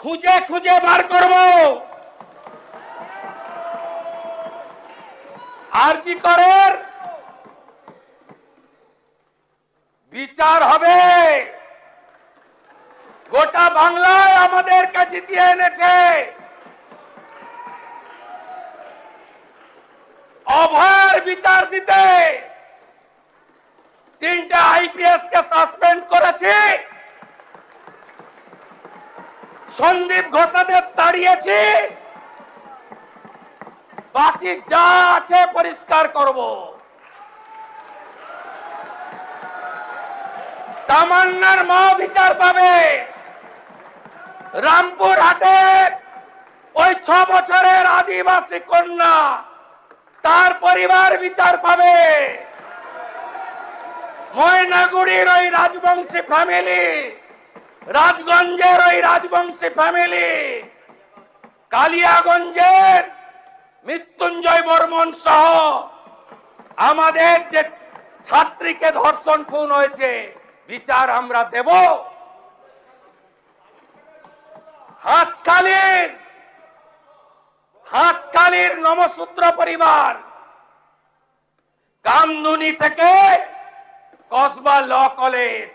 খুঁজে খুঁজে বার করব। আরজি করের বিচার হবে। গোটা বাংলায় আমাদেরকে জিতিয়ে এনেছে। অভয়ের বিচার দিতে 3টে আইপিএস কে সাসপেন্ড করেছি, সন্দীপ ঘোষাদের তাড়িয়েছি, বাকি যা আছে পরিষ্কার করব। তামান্নার মা বিচার পাবে। রামপুর হাটে ওই 6 বছরের আদিবাসী কন্যা, তার পরিবার বিচার পাবে। ময়নাগুড়ির ওই রাজবংশী ফ্যামিলি, রাজগঞ্জের ওই রাজবংশী ফ্যামিলি, কালিয়াগঞ্জের মৃত্যুঞ্জয় বর্মন সহ আমাদের যে ছাত্রীকে ধর্ষণ খুন হয়েছে, বিচার আমরা দেব। হাঁসখালির নমসূত্র পরিবার, কামদুনি থেকে Kasba law college,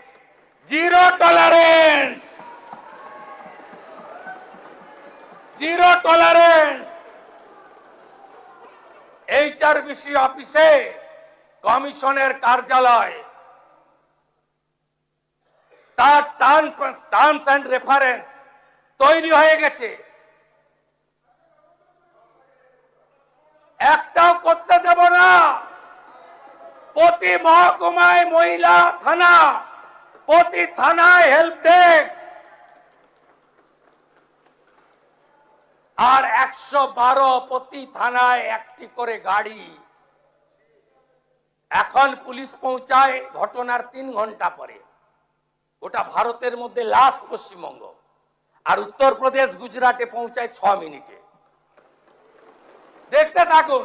zero tolerance, zero tolerance. HRBC অফিসে কমিশনের কার্যালয়, তার টার্মস অ্যান্ড রেফারেন্স তৈরি হয়ে গেছে। একটাও করতে দেব না। প্রতি মহকুমায় মহিলা থানা, প্রতি থানায় হেল্প ডেস্ক, আর 112 প্রতি থানায় একটি করে গাড়ি। এখন পুলিশ পৌঁছায় ঘটনার 3 ঘন্টা পরে। ওটা ভারতের মধ্যে লাস্ট পশ্চিমবঙ্গ, আর উত্তরপ্রদেশ গুজরাটে পৌঁছায় 6 মিনিটে। দেখতে থাকুন,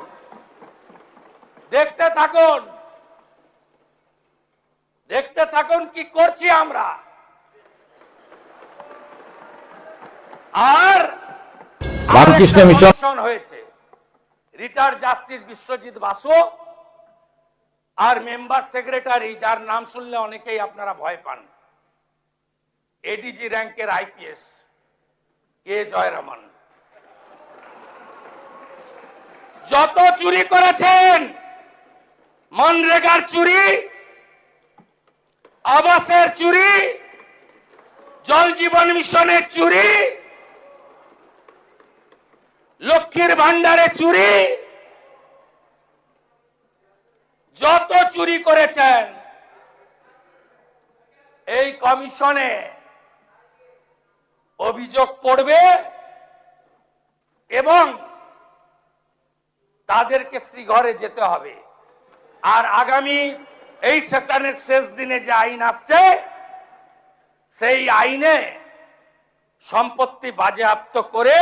দেখতে থাকুন, দেখতে থাকুন কি করছি আমরা। আর রামকৃষ্ণ মিশন হয়েছে রিটায়ার্ড জাস্টিস বিশ্বজিৎ বাসু আর মেম্বার সেক্রেটারি, যার নাম শুনলে অনেকেই আপনারা ভয় পান, এডিজি র্যাঙ্কের আইপিএস কে জয়রামন, যত চুরি করেছেন, মনরেগার চুরি, আবাসের চুরি, জল জীবন মিশনের চুরি, লক্ষ্মীর ভান্ডারে চুরি, যত চুরি করেছেন এই কমিশনে অভিযোগ পড়বে এবং তাদেরকে শ্রীঘরে যেতে হবে। আর আগামী এই সেশনের শেষ দিনে যে আইন আসছে, সেই আইনে সম্পত্তি বাজেয়াপ্ত করে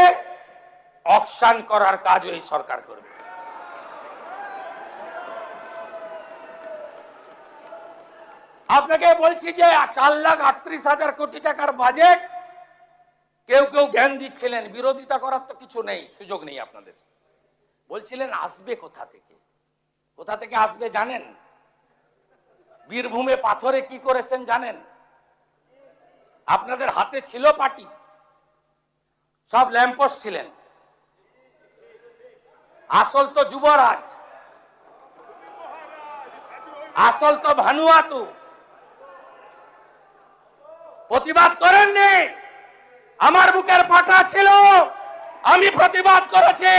অকশন করার কাজ এই সরকার করবে। আপনাকে বলছি যে 4,38,000 কোটি টাকার বাজেট, কেউ কেউ জ্ঞান দিচ্ছিলেন, বিরোধিতা করার তো কিছু নেই, সুযোগ নেই আপনাদের। বলছিলেন আসবে কোথা থেকে, কোথা থেকে আসবে জানেন? বীরভূমে পাথরে কি করেছেন জানেন? আপনাদের হাতে ছিল পার্টি, সব ল্যাম্পোস্ট ছিলেন। আসল তো যুবরাজ, আসল তো ভানুয়াতু। প্রতিবাদ করেননি? আমার বুকের পাটা ছিল, আমি প্রতিবাদ করেছি।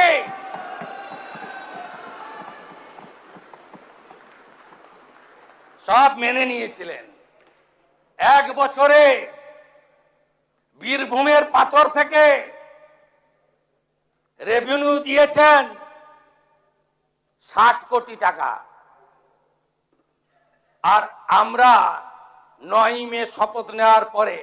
সব মেনে নিয়েছিলেন। 1 বছরে বীরভূমের পাথর থেকে রেভিনিউ দিয়েছেন 60 কোটি টাকা। আর আমরা 9 মে শপথ নেওয়ার পরে